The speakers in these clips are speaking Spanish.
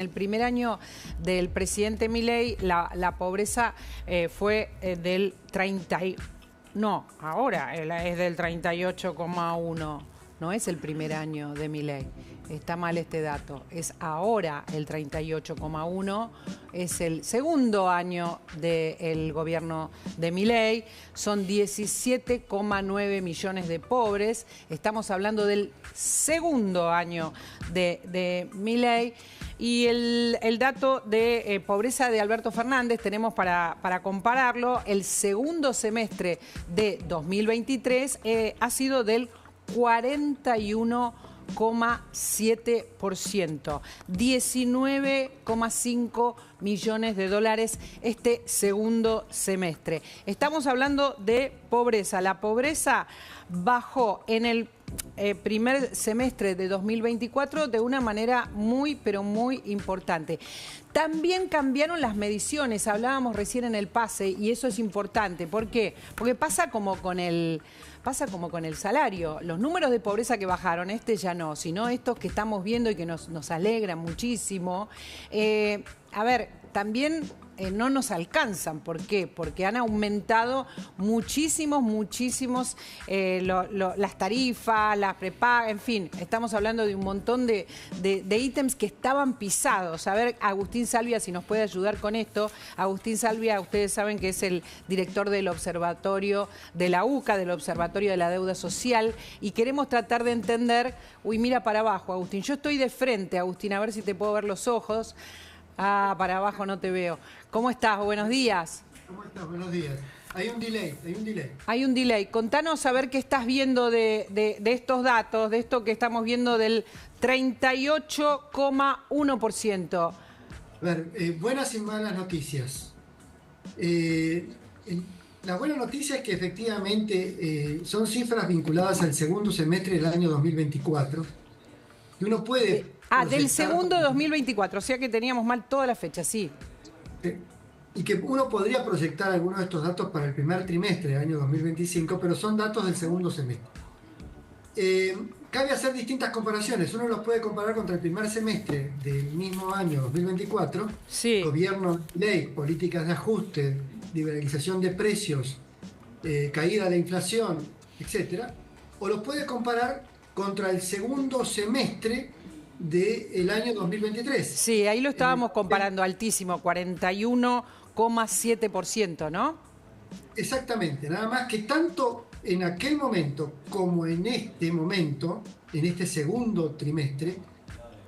El primer año del presidente Milei, la pobreza fue del 30... No, ahora es del 38,1. No es el primer año de Milei. Está mal este dato. Es ahora el 38,1. Es el segundo año del gobierno de Milei. Son 17,9 millones de pobres. Estamos hablando del segundo año de Milei. Y el dato de pobreza de Alberto Fernández, tenemos para compararlo, el segundo semestre de 2023 ha sido del 41,7%, 19,5 millones de dólares este segundo semestre. Estamos hablando de pobreza. La pobreza bajó en el primer semestre de 2024 de una manera muy, pero muy importante. También cambiaron las mediciones, hablábamos recién en el PASE, y eso es importante. ¿Por qué? Porque pasa como con el salario. Los números de pobreza que bajaron, ya no, sino estos que estamos viendo y que nos alegran muchísimo. A ver, también no nos alcanzan. ¿Por qué? Porque han aumentado muchísimos las tarifas, las prepagas, en fin, estamos hablando de un montón de ítems que estaban pisados. A ver, Agustín Salvia, si nos puede ayudar con esto. Agustín Salvia, ustedes saben que es el director del observatorio de la UCA, del Observatorio de la Deuda Social, y queremos tratar de entender. Uy, mira para abajo, Agustín. Yo estoy de frente, Agustín, a ver si te puedo ver los ojos. Ah, para abajo no te veo. ¿Cómo estás? Buenos días. ¿Cómo estás? Buenos días. Hay un delay. Hay un delay. Contanos a ver qué estás viendo de estos datos, de esto que estamos viendo del 38,1%. A ver, buenas y malas noticias. La buena noticia es que efectivamente son cifras vinculadas al segundo semestre del año 2024. Y uno puede... del segundo de 2024, o sea que teníamos mal toda la fecha, sí. Y que uno podría proyectar algunos de estos datos para el primer trimestre del año 2025, pero son datos del segundo semestre. Cabe hacer distintas comparaciones. Uno los puede comparar contra el primer semestre del mismo año 2024. Sí. Gobierno, ley, políticas de ajuste, liberalización de precios, caída de la inflación, etc. O los puede comparar contra el segundo semestre del año 2023. Sí, ahí lo estábamos comparando, altísimo, 41,7%, ¿no? Exactamente, nada más que tanto en aquel momento como en este momento, en este segundo trimestre,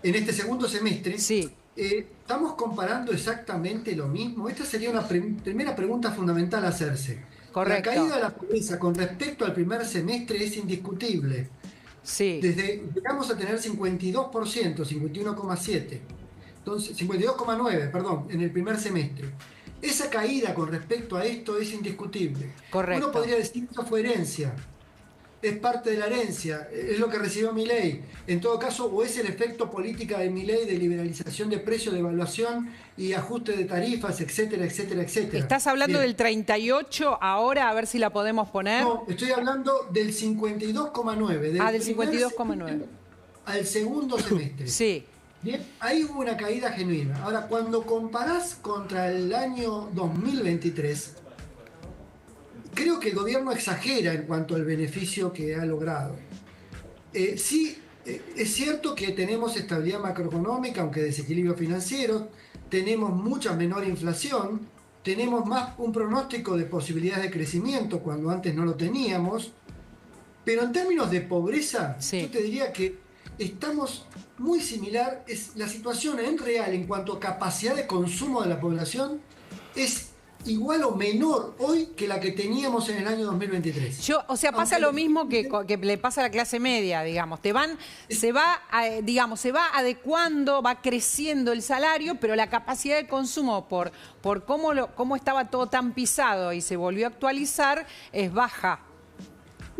en este segundo semestre, sí. Estamos comparando exactamente lo mismo. Esta sería una primera pregunta fundamental a hacerse. Correcto. La caída de la pobreza con respecto al primer semestre es indiscutible. Sí. Llegamos a tener 52%, 51,7%, entonces 52,9%, perdón, en el primer semestre. Esa caída con respecto a esto es indiscutible. Correcto. Uno podría decir que eso fue herencia, es parte de la herencia, es lo que recibió Milei. En todo caso, o es el efecto política de Milei de liberalización de precios, de evaluación y ajuste de tarifas, etcétera, etcétera, etcétera. ¿Estás hablando del 38 ahora? A ver si la podemos poner. No, estoy hablando del 52,9. Del 52,9. Al segundo semestre. Sí. Bien, ahí hubo una caída genuina. Ahora, cuando comparás contra el año 2023, creo que el gobierno exagera en cuanto al beneficio que ha logrado. Sí, es cierto que tenemos estabilidad macroeconómica, aunque desequilibrio financiero, tenemos mucha menor inflación, tenemos más un pronóstico de posibilidades de crecimiento cuando antes no lo teníamos, pero en términos de pobreza, sí, yo te diría que estamos muy similar. La situación en real en cuanto a capacidad de consumo de la población es igual o menor hoy que la que teníamos en el año 2023. O sea, pasa lo mismo que le pasa a la clase media, digamos. Se va adecuando, va creciendo el salario, pero la capacidad de consumo por cómo estaba todo tan pisado y se volvió a actualizar es baja.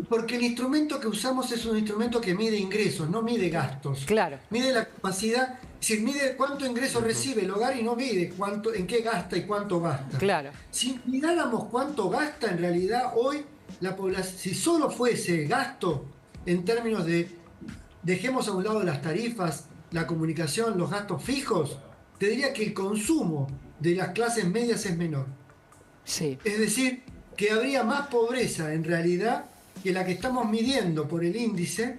Porque el instrumento que usamos es un instrumento que mide ingresos, no mide gastos. Claro. Mide la capacidad, es decir, mide cuánto ingreso recibe el hogar y no mide en qué gasta y cuánto gasta. Claro. Si miráramos cuánto gasta, en realidad hoy la población, si solo fuese gasto en términos de dejemos a un lado las tarifas, la comunicación, los gastos fijos, te diría que el consumo de las clases medias es menor. Sí. Es decir, que habría más pobreza en realidad que la que estamos midiendo por el índice,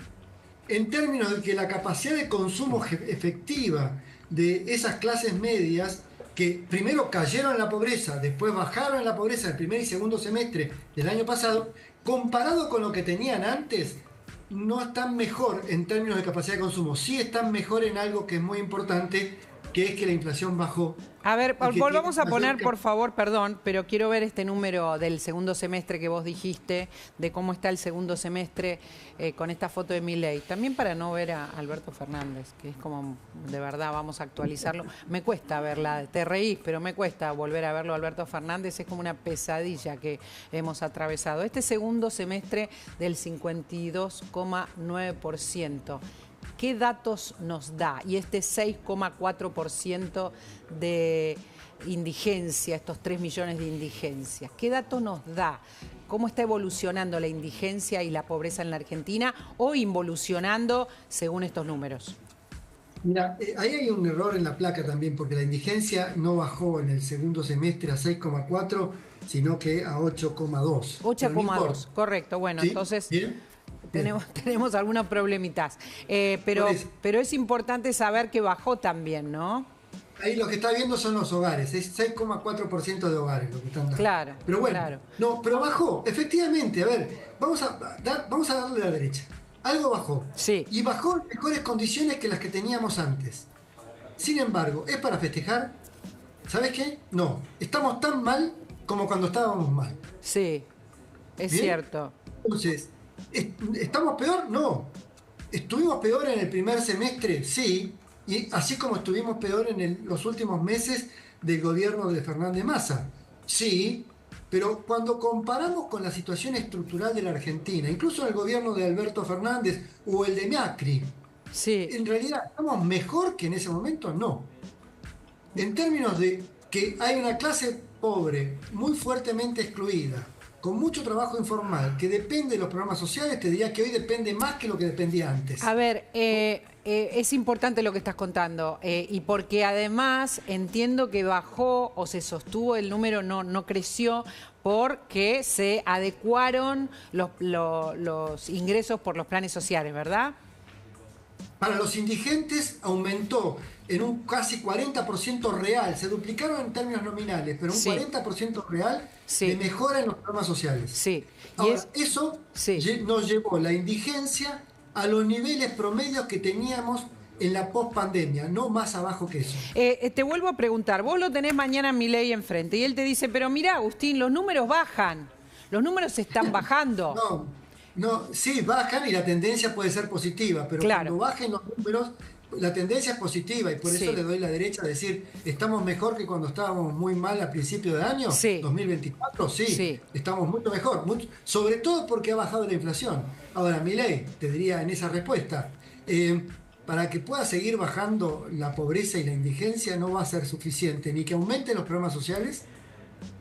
en términos de que la capacidad de consumo efectiva de esas clases medias, que primero cayeron en la pobreza, después bajaron en la pobreza el primer y segundo semestre del año pasado, comparado con lo que tenían antes, no están mejor en términos de capacidad de consumo. Sí están mejor en algo que es muy importante, que es que la inflación bajó. A ver, Y que volvamos a tiene poner, mayor por favor, perdón, pero quiero ver este número del segundo semestre que vos dijiste, de cómo está el segundo semestre con esta foto de Milei. También para no ver a Alberto Fernández, que es como, de verdad, vamos a actualizarlo. Me cuesta verla, te reís, pero me cuesta volver a verlo a Alberto Fernández. Es como una pesadilla que hemos atravesado. Este segundo semestre del 52,9%. ¿Qué datos nos da? Y este 6,4% de indigencia, estos 3 millones de indigencias, ¿qué datos nos da? ¿Cómo está evolucionando la indigencia y la pobreza en la Argentina o involucionando según estos números? Mira, ahí hay un error en la placa también, porque la indigencia no bajó en el segundo semestre a 6,4, sino que a 8,2. 8,2, No, correcto. Bueno, ¿sí? entonces ¿Bien? Bien. tenemos algunas problemitas. Pero es importante saber que bajó también, ¿no? Ahí lo que está viendo son los hogares, es 6,4% de hogares lo que están dando. Claro, Pero bueno, claro. no, pero bajó, efectivamente. A ver, vamos a darle a la derecha. Algo bajó. Sí. Y bajó en mejores condiciones que las que teníamos antes. Sin embargo, ¿es para festejar? ¿Sabes qué? No, estamos tan mal como cuando estábamos mal. Sí, es ¿Bien? cierto. Entonces, ¿estamos peor? No. ¿Estuvimos peor en el primer semestre? Sí. Y así como estuvimos peor en los últimos meses del gobierno de Fernández Massa. Sí. Pero cuando comparamos con la situación estructural de la Argentina, incluso el gobierno de Alberto Fernández o el de Macri, Sí. ¿en realidad estamos mejor que en ese momento? No. En términos de que hay una clase pobre muy fuertemente excluida, con mucho trabajo informal, que depende de los programas sociales, te diría que hoy depende más que lo que dependía antes. A ver, es importante lo que estás contando y porque además entiendo que bajó o se sostuvo el número, no creció porque se adecuaron los ingresos por los planes sociales, ¿verdad? Para los indigentes aumentó en un casi 40% real, se duplicaron en términos nominales, pero un Sí. 40% real Sí. de mejora en los programas sociales. Sí. Y Ahora, eso Sí. nos llevó la indigencia a los niveles promedios que teníamos en la pospandemia, no más abajo que eso. Te vuelvo a preguntar, vos lo tenés mañana a Milei enfrente y él te dice, pero mirá, Agustín, los números bajan, los números están bajando. No, sí, bajan y la tendencia puede ser positiva, pero Claro. cuando bajen los números, la tendencia es positiva y por eso Sí. le doy la derecha a decir, ¿estamos mejor que cuando estábamos muy mal al principio del año? Sí. 2024, sí, Sí. estamos mucho mejor, sobre todo porque ha bajado la inflación. Ahora, Milei, te diría en esa respuesta, para que pueda seguir bajando la pobreza y la indigencia no va a ser suficiente ni que aumenten los programas sociales,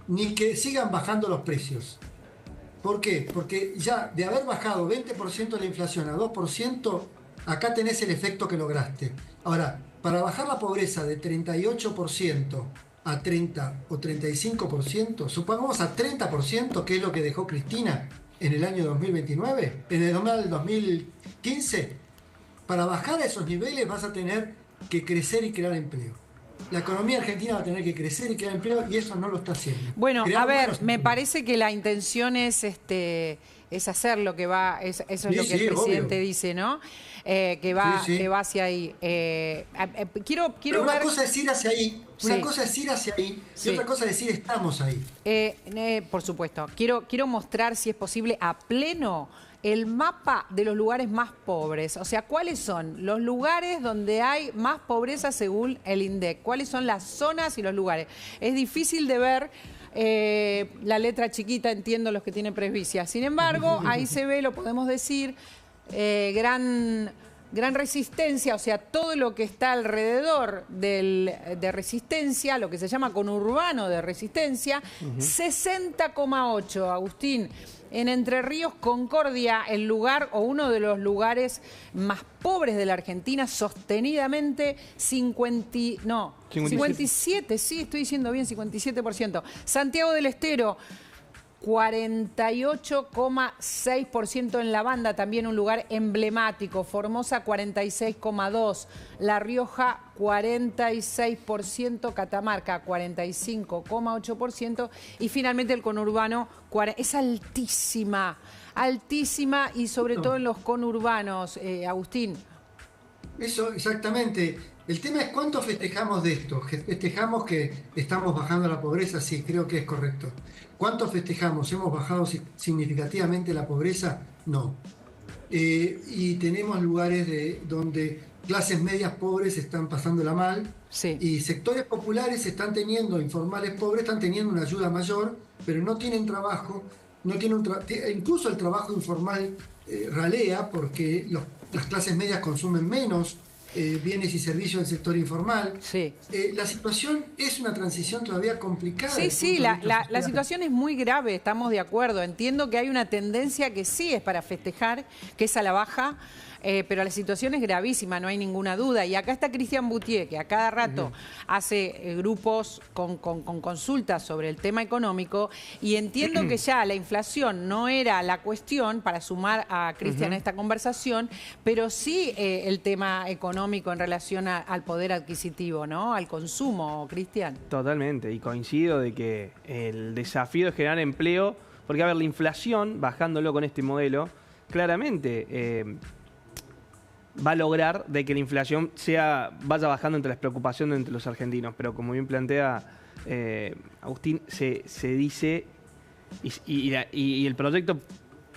ni que sigan bajando los precios. ¿Por qué? Porque ya de haber bajado 20% la inflación a 2%, acá tenés el efecto que lograste. Ahora, para bajar la pobreza de 38% a 30 o 35%, supongamos a 30%, que es lo que dejó Cristina en el año 2029, en el 2015, para bajar a esos niveles vas a tener que crecer y crear empleo. La economía argentina va a tener que crecer y crear empleo y eso no lo está haciendo. Bueno, Crear a ver, buenos me empleos. parece que la intención es hacer lo que va, eso es Sí, lo que sí, el presidente obvio. dice, ¿no? Que va, Sí, sí. que va hacia ahí. Quiero Pero una ver. cosa es ir hacia ahí, una Sí. cosa es ir hacia ahí Sí. y otra cosa es decir estamos ahí. Por supuesto, quiero mostrar si es posible a pleno el mapa de los lugares más pobres. O sea, ¿cuáles son los lugares donde hay más pobreza según el INDEC? ¿Cuáles son las zonas y los lugares? Es difícil de ver la letra chiquita, entiendo los que tienen presbicia. Sin embargo, ahí se ve, lo podemos decir, gran Gran Resistencia, o sea, todo lo que está alrededor de Resistencia, lo que se llama conurbano de Resistencia, 60,8, Agustín. En Entre Ríos, Concordia, el lugar o uno de los lugares más pobres de la Argentina, sostenidamente 57, sí, estoy diciendo bien, 57%. Santiago del Estero, 48,6% en La Banda, también un lugar emblemático. Formosa, 46,2%. La Rioja, 46%. Catamarca, 45,8%. Y finalmente el conurbano, es altísima, altísima, y sobre todo en los conurbanos, Agustín. Eso, exactamente. El tema es cuánto festejamos de esto. ¿Festejamos que estamos bajando la pobreza? Sí, creo que es correcto. ¿Cuánto festejamos? ¿Hemos bajado significativamente la pobreza? No. Y tenemos lugares donde clases medias pobres están pasándola mal, sí, y sectores populares están teniendo, informales pobres, están teniendo una ayuda mayor, pero no tienen trabajo, no tienen incluso el trabajo informal ralea porque las clases medias consumen menos bienes y servicios del sector informal. Sí. La situación es una transición todavía complicada. Sí, sí, la situación es muy grave, estamos de acuerdo. Entiendo que hay una tendencia que sí es para festejar, que es a la baja, pero la situación es gravísima, no hay ninguna duda. Y acá está Cristian Boutier, que a cada rato hace grupos con consultas sobre el tema económico, y entiendo que ya la inflación no era la cuestión para sumar a Cristian a esta conversación, pero sí el tema económico en relación al poder adquisitivo, ¿no? Al consumo, Cristian. Totalmente, y coincido de que el desafío es generar empleo, porque a ver, la inflación, bajándolo con este modelo, claramente va a lograr de que la inflación vaya bajando entre las preocupaciones entre los argentinos. Pero como bien plantea Agustín, se dice, y el proyecto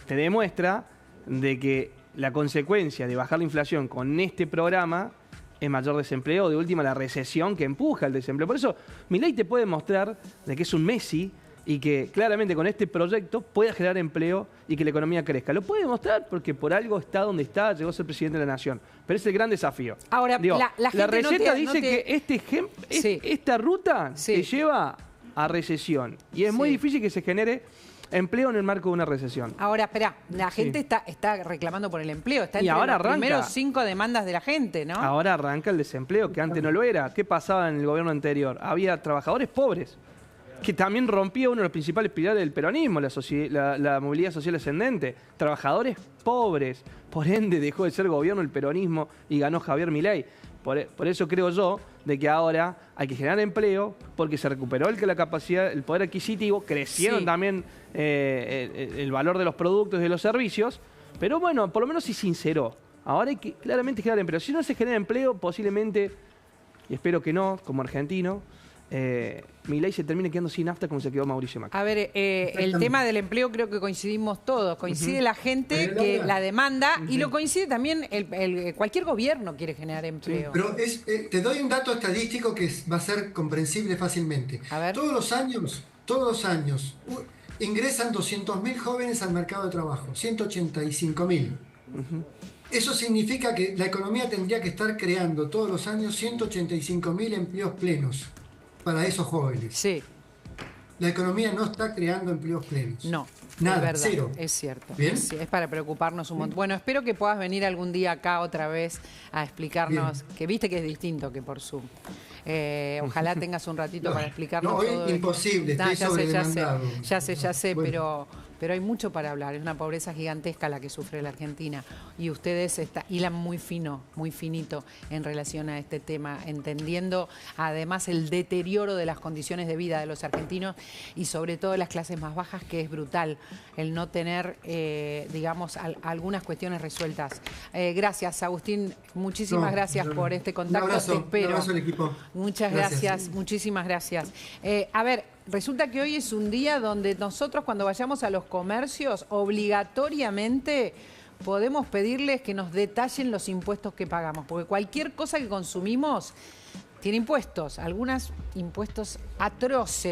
te demuestra de que la consecuencia de bajar la inflación con este programa es mayor desempleo, de última la recesión que empuja el desempleo. Por eso Milei te puede mostrar de que es un Messi y que claramente con este proyecto pueda generar empleo y que la economía crezca. Lo puede demostrar porque por algo está donde está, llegó a ser presidente de la nación. Pero es el gran desafío. Ahora, digo, la receta dice que sí, esta ruta sí, te lleva a recesión. Y es muy difícil que se genere empleo en el marco de una recesión. Ahora, espera, la gente está reclamando por el empleo, está y entre ahora los primeros 5 demandas de la gente, ¿no? Ahora arranca el desempleo, que antes no lo era. ¿Qué pasaba en el gobierno anterior? Había trabajadores pobres, que también rompía uno de los principales pilares del peronismo, la movilidad social ascendente. Trabajadores pobres, por ende dejó de ser gobierno el peronismo y ganó Javier Milei. Por eso creo yo de que ahora hay que generar empleo, porque se recuperó la capacidad, el poder adquisitivo, crecieron también el valor de los productos y de los servicios, pero bueno, por lo menos se sinceró. Ahora hay que claramente generar empleo. Si no se genera empleo, posiblemente, y espero que no, como argentino, Milei se termine quedando sin nafta como se quedó Mauricio Macri. A ver, el tema del empleo creo que coincidimos todos. Coincide la gente, que la demanda, y lo coincide también cualquier gobierno quiere generar empleo. Sí, pero te doy un dato estadístico que va a ser comprensible fácilmente. A ver. Todos los años ingresan 200.000 jóvenes al mercado de trabajo, 185.000. Eso significa que la economía tendría que estar creando todos los años 185.000 empleos plenos para esos jóvenes. Sí. La economía no está creando empleos plenos. No, nada, es verdad, cero. Es cierto. ¿Bien? Es para preocuparnos un montón. Bueno, espero que puedas venir algún día acá otra vez a explicarnos, que viste que es distinto que por Zoom. Ojalá tengas un ratito para explicarnos hoy todo. Imposible, estoy sobredemandado. Ya sé, bueno. pero hay mucho para hablar. Es una pobreza gigantesca la que sufre la Argentina, y ustedes hilan muy finito en relación a este tema, entendiendo además el deterioro de las condiciones de vida de los argentinos y sobre todo de las clases más bajas, que es brutal el no tener, digamos, algunas cuestiones resueltas. Gracias, Agustín. Muchísimas gracias por este contacto. Un abrazo, te espero. Un abrazo al equipo. Muchas gracias, muchísimas gracias. A ver, resulta que hoy es un día donde nosotros, cuando vayamos a los comercios, obligatoriamente podemos pedirles que nos detallen los impuestos que pagamos, porque cualquier cosa que consumimos tiene impuestos, algunos impuestos atroces.